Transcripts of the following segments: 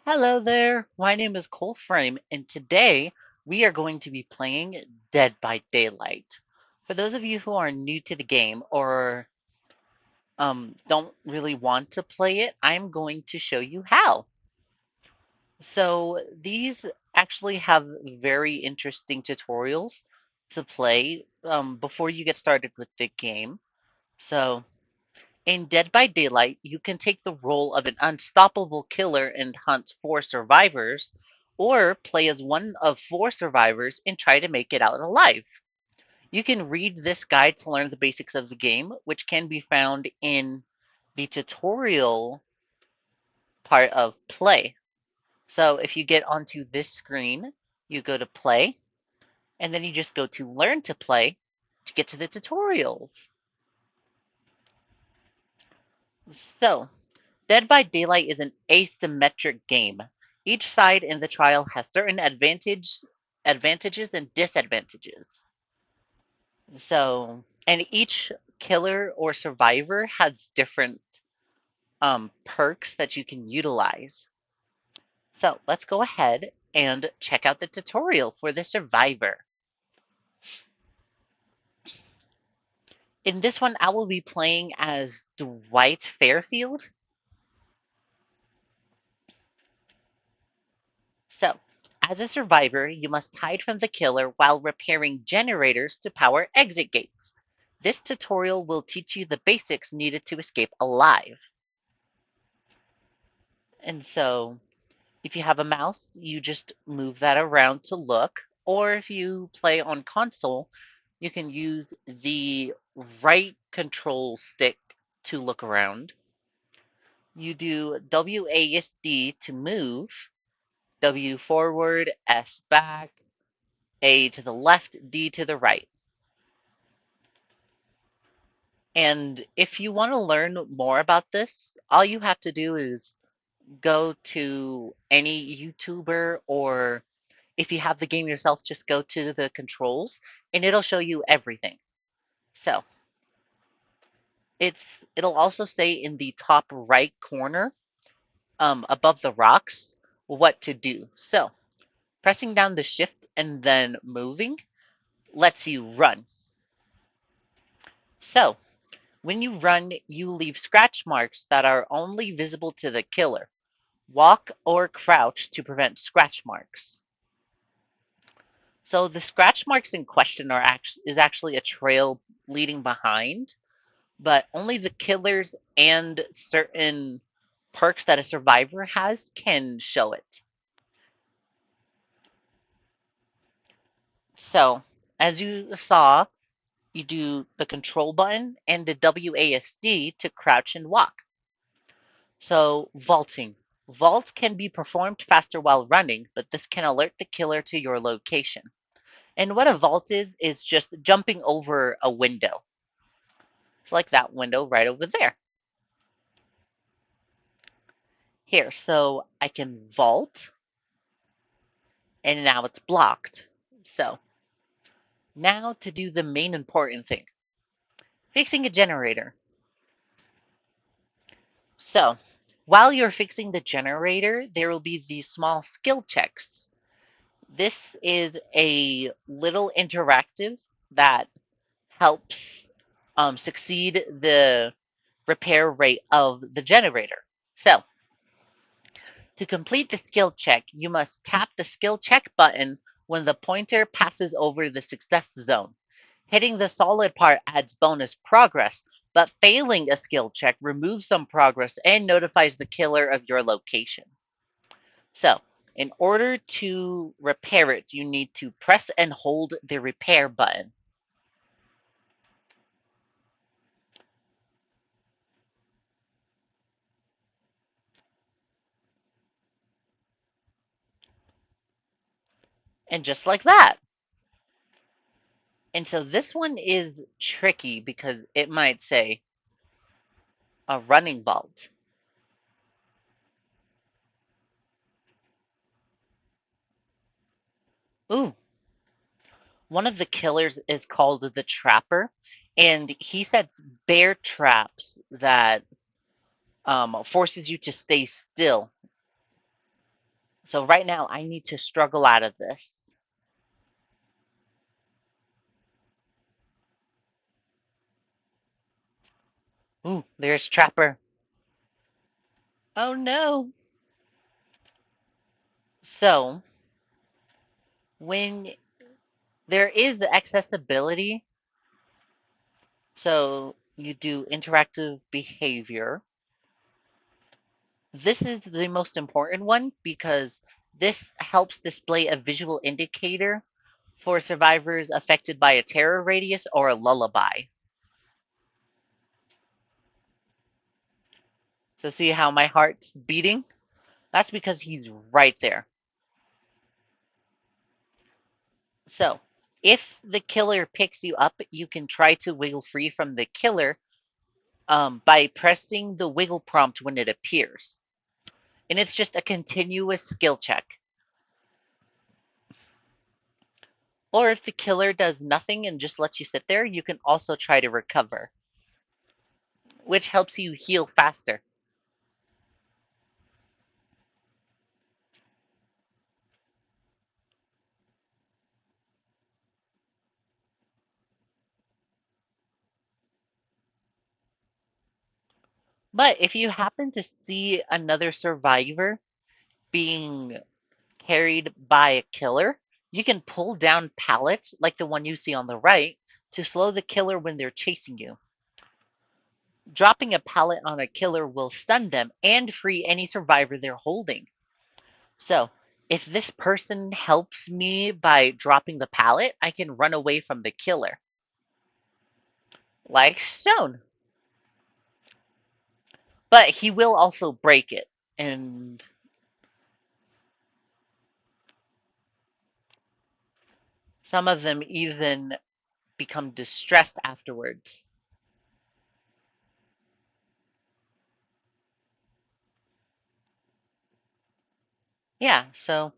Hello there, my name is Cole Frame, and today we are going to be playing Dead by Daylight. For those of you who are new to the game or don't really want to play it, I'm going to show you how. So these actually have very interesting tutorials to play before you get started with the game. So in Dead by Daylight, you can take the role of an unstoppable killer and hunt four survivors, or play as one of four survivors and try to make it out alive. You can read this guide to learn the basics of the game, which can be found in the tutorial part of play. So if you get onto this screen, you go to play, and then you just go to learn to play to get to the tutorials. So Dead by Daylight is an asymmetric game. Each side in the trial has certain advantages and disadvantages. And each killer or survivor has different perks that you can utilize. So let's go ahead and check out the tutorial for the survivor. In this one, I will be playing as Dwight Fairfield. So, as a survivor, you must hide from the killer while repairing generators to power exit gates. This tutorial will teach you the basics needed to escape alive. And so, if you have a mouse, you just move that around to look, or if you play on console, you can use the right control stick to look around. You do WASD to move, W forward, S back, A to the left, D to the right. And if you want to learn more about this, all you have to do is go to any YouTuber, or if you have the game yourself, just go to the controls and it'll show you everything. So it'll also say in the top right corner, above the rocks, what to do. So pressing down the shift and then moving lets you run. So when you run, you leave scratch marks that are only visible to the killer. Walk or crouch to prevent scratch marks. So the scratch marks in question is actually a trail leading behind, but only the killers and certain perks that a survivor has can show it. So as you saw, you do the control button and the WASD to crouch and walk. So, vaulting. Vault can be performed faster while running, but this can alert the killer to your location. And what a vault is just jumping over a window. It's like that window right over there. Here, so I can vault, and now it's blocked. So, now to do the main important thing, fixing a generator. So, while you're fixing the generator, there will be these small skill checks. This is a little interactive that helps succeed the repair rate of the generator. So, to complete the skill check, you must tap the skill check button when the pointer passes over the success zone. Hitting the solid part adds bonus progress, but failing a skill check removes some progress and notifies the killer of your location. So, in order to repair it, you need to press and hold the repair button. And just like that. And so this one is tricky because it might say a running vault. Ooh, one of the killers is called the Trapper, and he sets bear traps that forces you to stay still. So right now, I need to struggle out of this. Ooh, there's Trapper. Oh no. So when there is accessibility, so you do interactive behavior. This is the most important one because this helps display a visual indicator for survivors affected by a terror radius or a lullaby. So see how my heart's beating? That's because he's right there. So if the killer picks you up, you can try to wiggle free from the killer by pressing the wiggle prompt when it appears. And it's just a continuous skill check. Or if the killer does nothing and just lets you sit there, you can also try to recover, which helps you heal faster. But if you happen to see another survivor being carried by a killer, you can pull down pallets like the one you see on the right to slow the killer when they're chasing you. Dropping a pallet on a killer will stun them and free any survivor they're holding. So, if this person helps me by dropping the pallet, I can run away from the killer, like Stone. But he will also break it, and some of them even become distressed afterwards. Yeah, so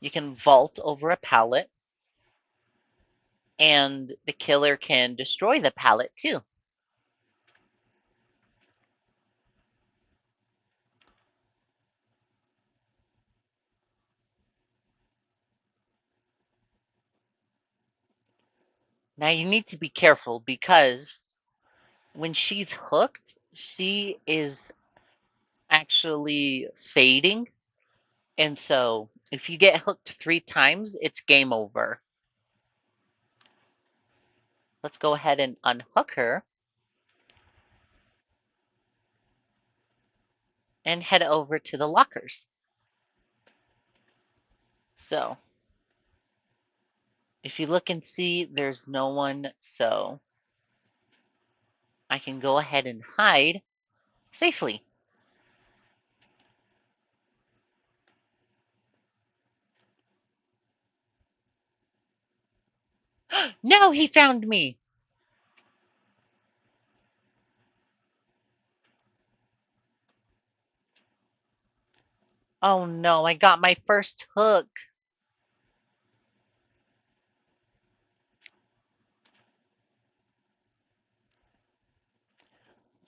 you can vault over a pallet, and the killer can destroy the pallet too. Now you need to be careful because when she's hooked, she is actually fading. And so if you get hooked 3 times, it's game over. Let's go ahead and unhook her and head over to the lockers. So if you look and see, there's no one, so I can go ahead and hide safely. No, he found me. Oh no, I got my first hook.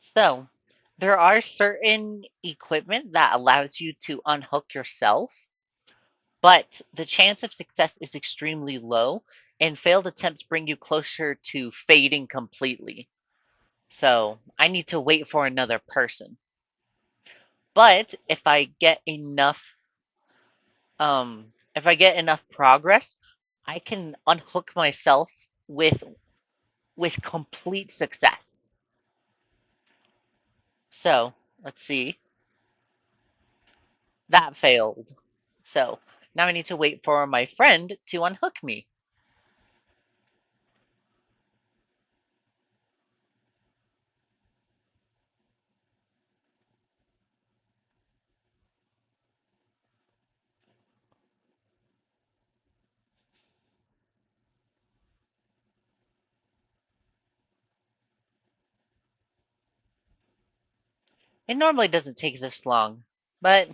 So, there are certain equipment that allows you to unhook yourself, but the chance of success is extremely low, and failed attempts bring you closer to fading completely. So, I need to wait for another person. But if I get enough progress, I can unhook myself with with complete success. So, let's see. That failed. So now I need to wait for my friend to unhook me. It normally doesn't take this long, but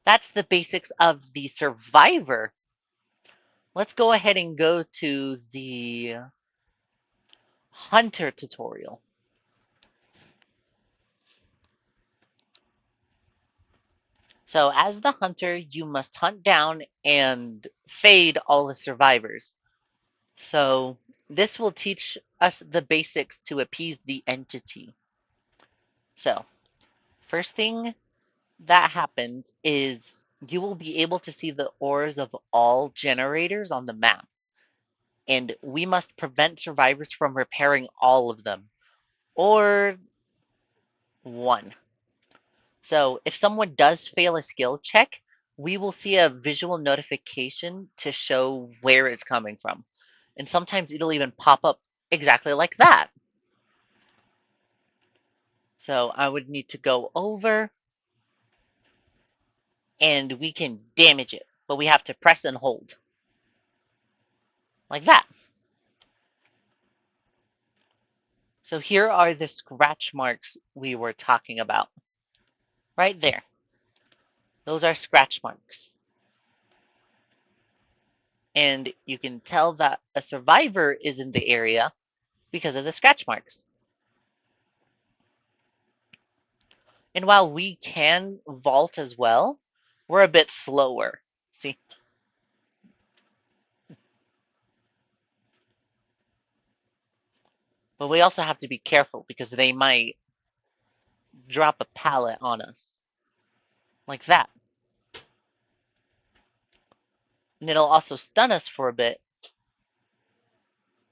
that's the basics of the survivor. Let's go ahead and go to the hunter tutorial. So, as the hunter, you must hunt down and fade all the survivors. So, this will teach us the basics to appease the entity. So, first thing that happens is you will be able to see the ores of all generators on the map, and we must prevent survivors from repairing all of them, or one. So if someone does fail a skill check, we will see a visual notification to show where it's coming from. And sometimes it'll even pop up exactly like that. So I would need to go over and we can damage it, but we have to press and hold like that. So here are the scratch marks we were talking about. Right there. Those are scratch marks. And you can tell that a survivor is in the area because of the scratch marks. And while we can vault as well, we're a bit slower. See? But we also have to be careful because they might drop a pallet on us. Like that. And it'll also stun us for a bit,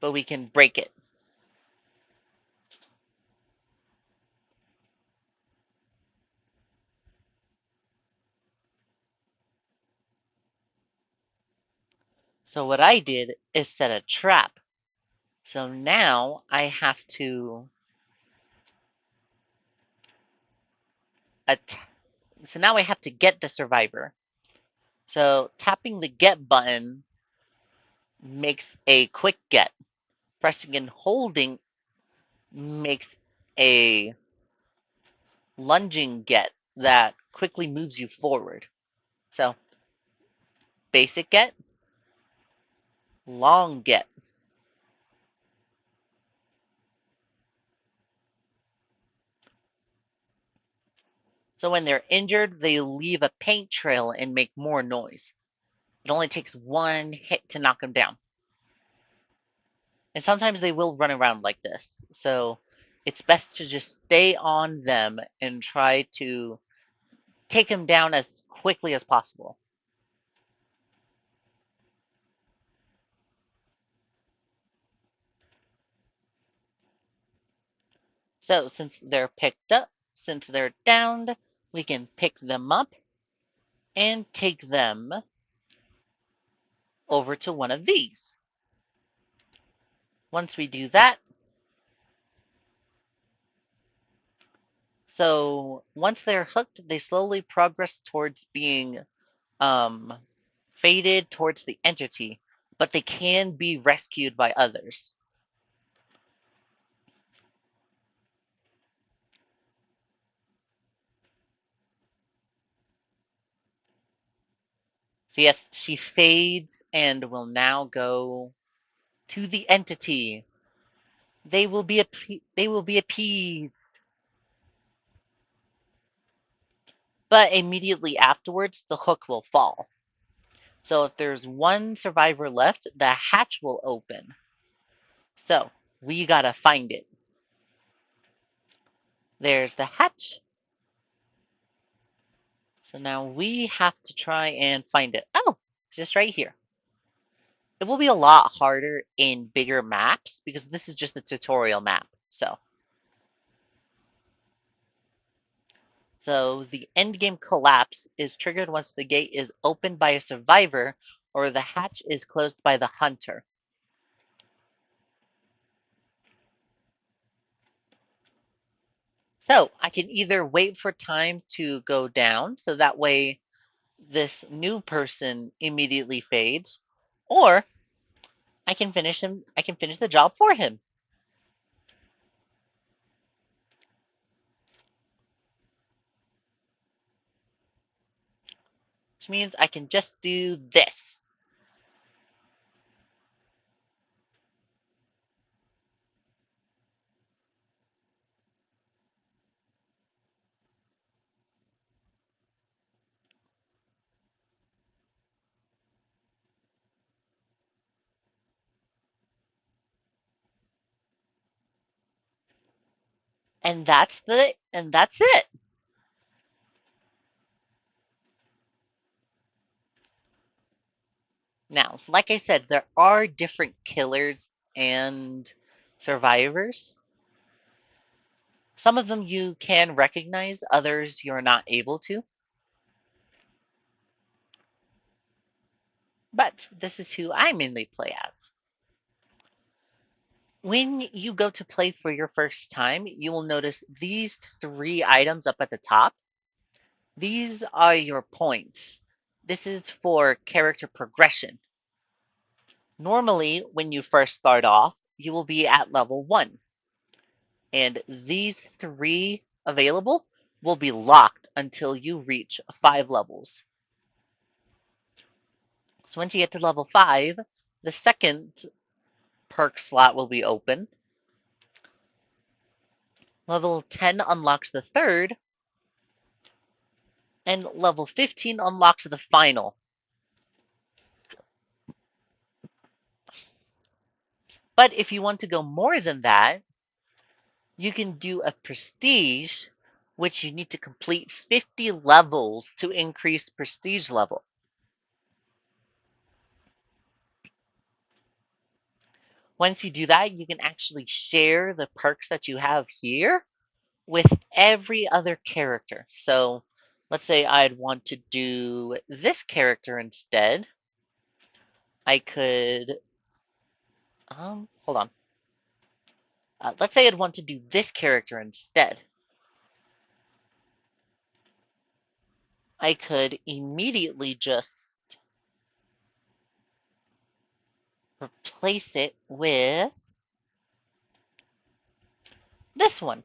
but we can break it. So what I did is set a trap. So now I have to att- so now I have to get the survivor. So tapping the get button makes a quick get. Pressing and holding makes a lunging get that quickly moves you forward. So basic get, long get. So when they're injured, they leave a paint trail and make more noise. It only takes one hit to knock them down. And sometimes they will run around like this. So it's best to just stay on them and try to take them down as quickly as possible. So since they're picked up, since they're downed, we can pick them up and take them over to one of these. Once we do that, so once they're hooked, they slowly progress towards being um, faded towards the entity, but they can be rescued by others. So yes, she fades and will now go to the entity. They will be appeased. But immediately afterwards, the hook will fall. So if there's one survivor left, the hatch will open. So we gotta find it. There's the hatch. So now we have to try and find it. Oh, just right here. It will be a lot harder in bigger maps because this is just a tutorial map. So the endgame collapse is triggered once the gate is opened by a survivor or the hatch is closed by the hunter. So I can either wait for time to go down, so that way this new person immediately fades, or I can finish the job for him. Which means I can just do this. And that's it. Now, like I said, there are different killers and survivors. Some of them you can recognize, others you're not able to. But this is who I mainly play as. When you go to play for your first time, you will notice these three items up at the top. These are your points. This is for character progression. Normally, when you first start off, you will be at level 1, and these three available will be locked until you reach 5 levels. So once you get to level 5, the second perk slot will be open. Level 10 unlocks the third, and level 15 unlocks the final. But if you want to go more than that, you can do a prestige, which you need to complete 50 levels to increase prestige level. Once you do that, you can actually share the perks that you have here with every other character. So let's say I'd want to do this character instead. I could, hold on. Let's say I'd want to do this character instead. I could immediately just replace it with this one,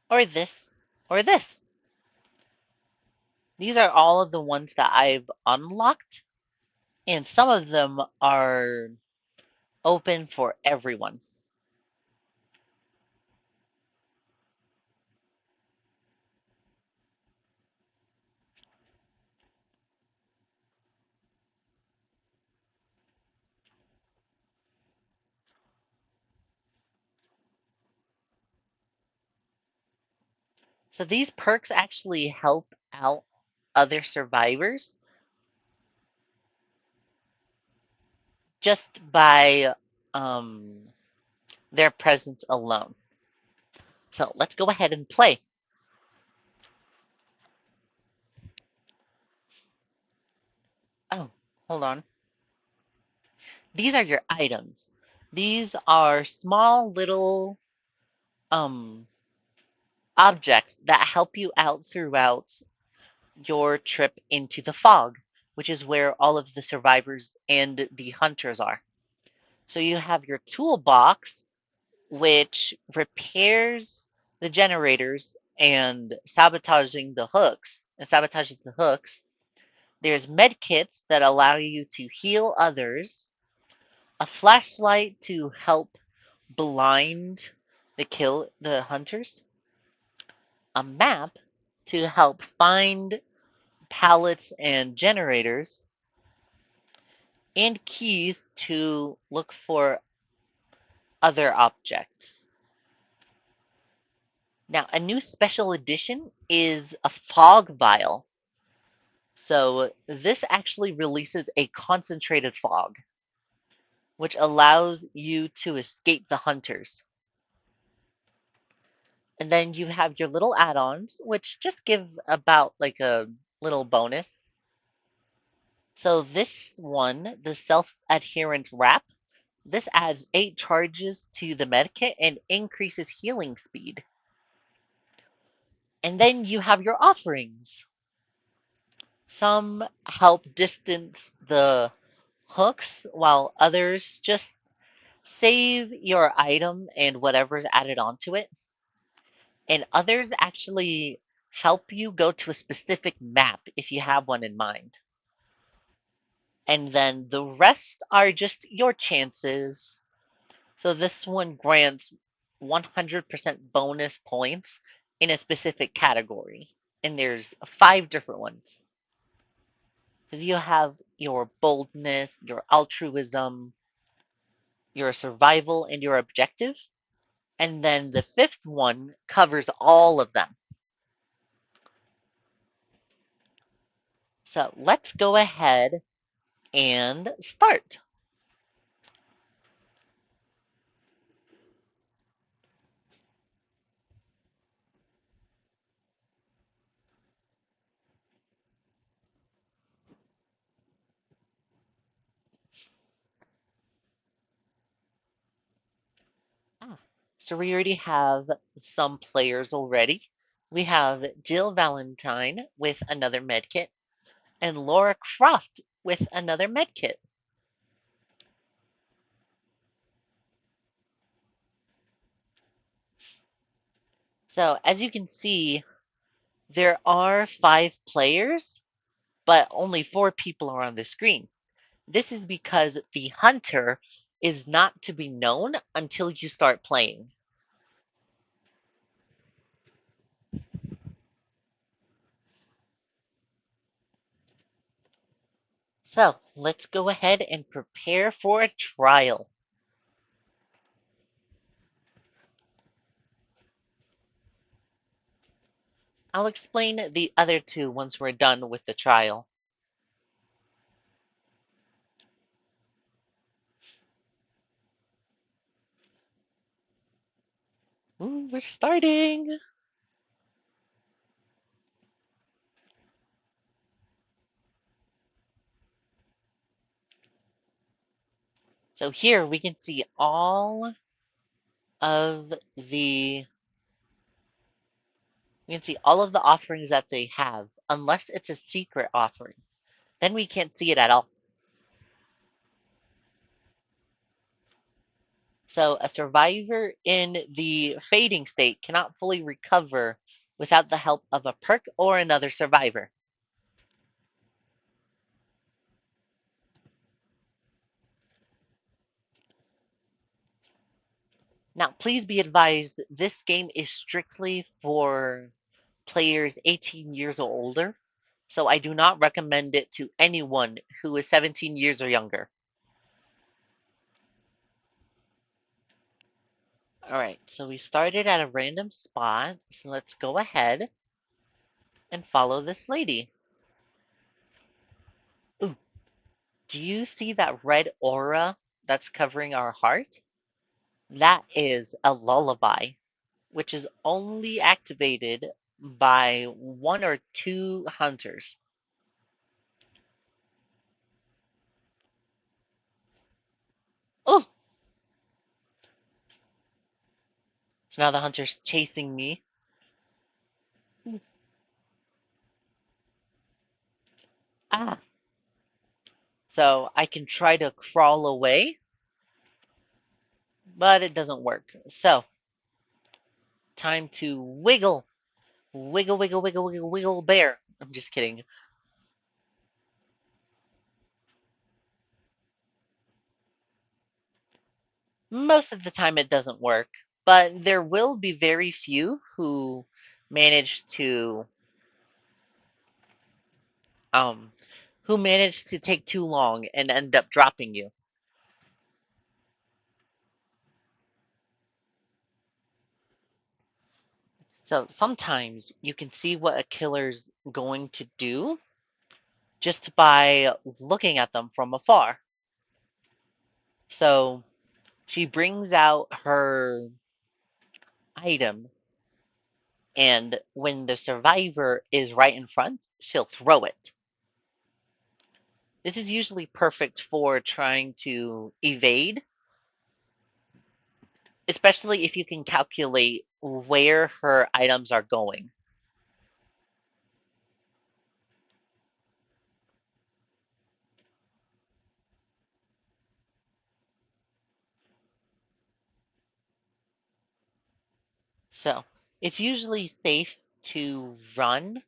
or this, or this. These are all of the ones that I've unlocked, and some of them are open for everyone. So these perks actually help out other survivors just by um, their presence alone. So let's go ahead and play. Oh, hold on. These are your items. These are small little um, objects that help you out throughout your trip into the fog, which is where all of the survivors and the hunters are. So you have your toolbox, which repairs the generators and sabotages the hooks. There's med kits that allow you to heal others, a flashlight to help blind the hunters, a map to help find pallets and generators, and keys to look for other objects. Now, a new special edition is a fog vial. So this actually releases a concentrated fog, which allows you to escape the hunters. And then you have your little add-ons, which just give about like a little bonus. So this one, the self-adherent wrap, this adds 8 charges to the medkit and increases healing speed. And then you have your offerings. Some help distance the hooks, while others just save your item and whatever's added onto it. And others actually help you go to a specific map if you have one in mind. And then the rest are just your chances. So this one grants 100% bonus points in a specific category. And there's 5 different ones. Because you have your boldness, your altruism, your survival, and your objective. and then the fifth one covers all of them. So let's go ahead and start. Ah, so we already have some players already. We have Jill Valentine with another medkit and Laura Croft with another medkit. So as you can see, there are 5 players, but only 4 people are on the screen. This is because the hunter is not to be known until you start playing. So let's go ahead and prepare for a trial. I'll explain the other 2 once we're done with the trial. Ooh, we're starting. So here we can see of the all of the offerings that they have, unless it's a secret offering. Then we can't see it at all. So a survivor in the fading state cannot fully recover without the help of a perk or another survivor. Now, please be advised this game is strictly for players 18 years or older, so I do not recommend it to anyone who is 17 years or younger. All right, so we started at a random spot, so let's go ahead and follow this lady. Ooh, do you see that red aura that's covering our heart? That is a lullaby, which is only activated by 1 or 2 hunters. Oh, so now the hunter's chasing me. Ah, so I can try to crawl away, but it doesn't work. So, time to wiggle. Wiggle, wiggle, wiggle, wiggle, wiggle, bear. I'm just kidding. Most of the time it doesn't work, but there will be very few manage to um who manage to take too long and end up dropping you. So sometimes you can see what a killer's going to do just by looking at them from afar. So she brings out her item, and when the survivor is right in front, she'll throw it. This is usually perfect for trying to evade, especially if you can calculate where her items are going. So it's usually safe to run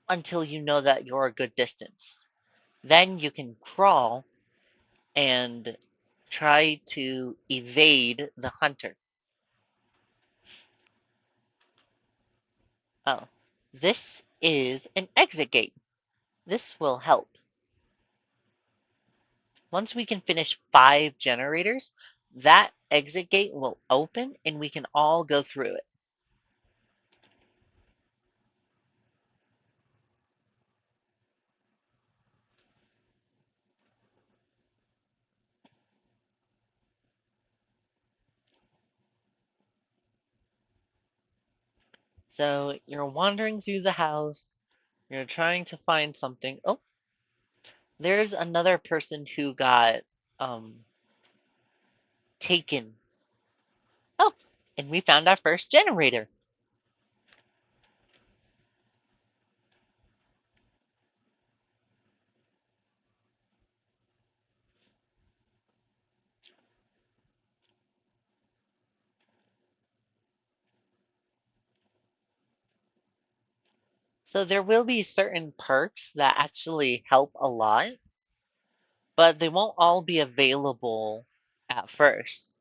until you know that you're a good distance. Then you can crawl and try to evade the hunter. Oh, this is an exit gate. This will help. Once we can finish 5 generators, that exit gate will open and we can all go through it. So you're wandering through the house, you're trying to find something. Oh, there's another person who got um taken. Oh, and we found our first generator. So there will be certain perks that actually help a lot, but they won't all be available at first.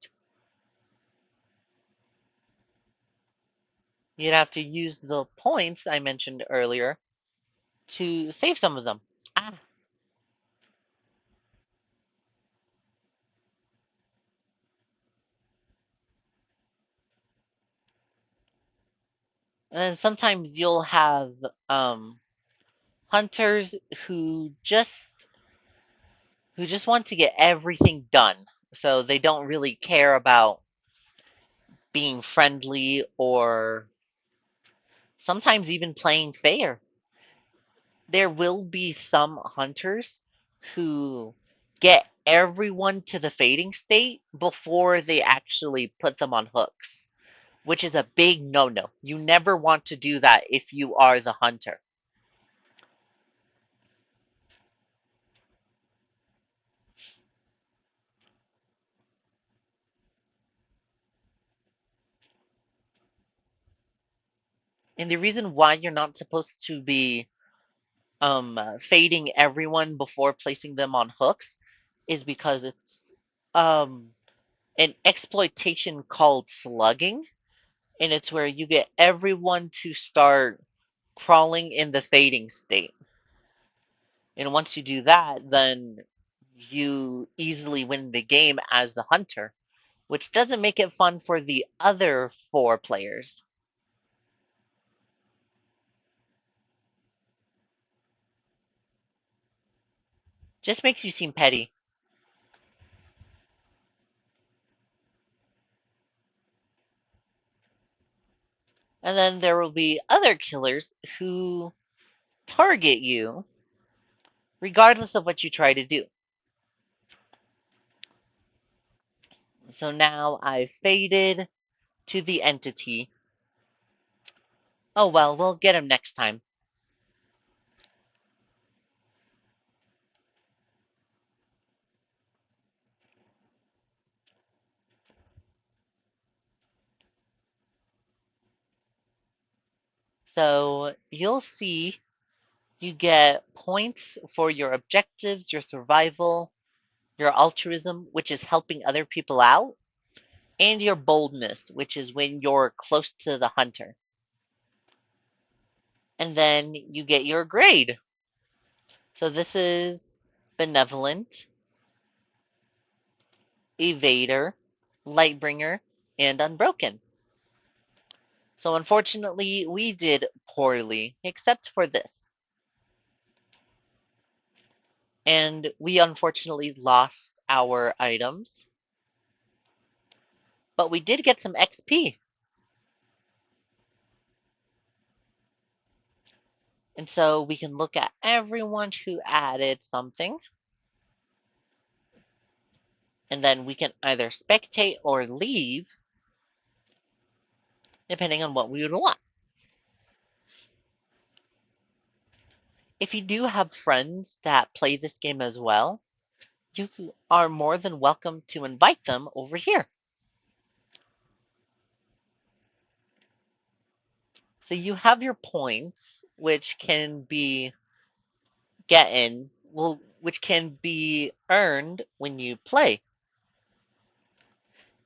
You'd have to use the points I mentioned earlier to save some of them. Ah, and then sometimes you'll have um, hunters who just want to get everything done. So they don't really care about being friendly or sometimes even playing fair. There will be some hunters who get everyone to the fading state before they actually put them on hooks, which is a big no no. You never want to do that if you are the hunter. And the reason why you're not supposed to be fading everyone before placing them on hooks is because it's um, an exploitation called slugging, and it's where you get everyone to start crawling in the fading state. And once you do that, then you easily win the game as the hunter, which doesn't make it fun for the other four players. Just makes you seem petty. And then there will be other killers who target you regardless of what you try to do. So now I've faded to the entity. Oh well, we'll get him next time. So you'll see you get points for your objectives, your survival, your altruism, which is helping other people out, and your boldness, which is when you're close to the hunter. And then you get your grade. So this is benevolent, evader, lightbringer, and unbroken. So unfortunately, we did poorly, except for this. And we unfortunately lost our items, but we did get some XP. And so we can look at everyone who added something, and then we can either spectate or leave, depending on what we would want. If you do have friends that play this game as well, you are more than welcome to invite them over here. So you have your points, which can be which can be earned when you play.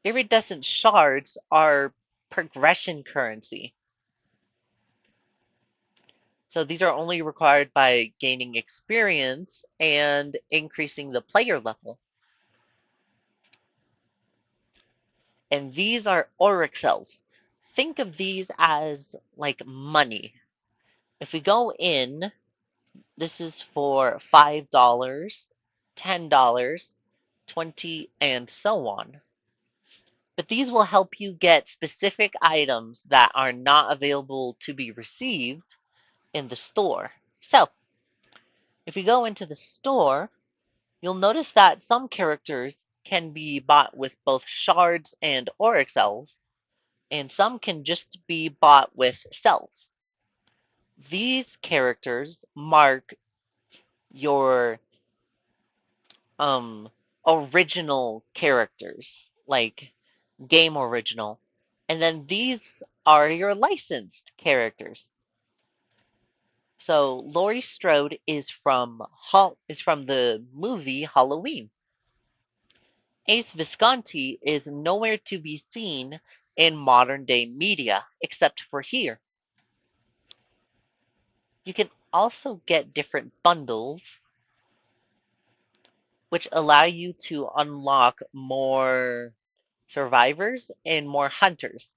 Iridescent shards are progression currency. So these are only required by gaining experience and increasing the player level. And these are auric cells. Think of these as like money. If we go in, this is for $5, $10, 20, and so on. But these will help you get specific items that are not available to be received in the store. So, if we go into the store, you'll notice that some characters can be bought with both shards and auric cells, and some can just be bought with cells. These characters mark your um original characters, like game original. And then these are your licensed characters. So Laurie Strode is from the movie Halloween. Ace Visconti is nowhere to be seen in modern day media except for here. You can also get different bundles which allow you to unlock more survivors and more hunters.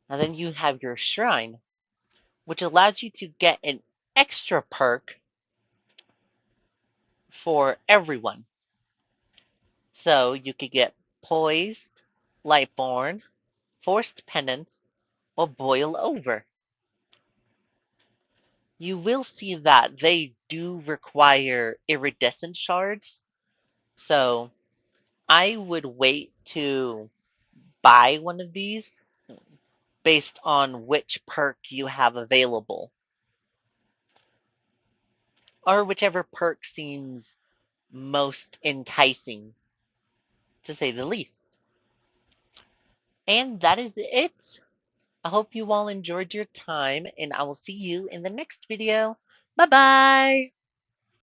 And then you have your shrine, which allows you to get an extra perk for everyone. So you could get poised, lightborn, forced penance, or boil over. You will see that they do require iridescent shards, so I would wait to buy one of these based on which perk you have available, or whichever perk seems most enticing, to say the least. And that is it. I hope you all enjoyed your time, and I will see you in the next video. Bye bye!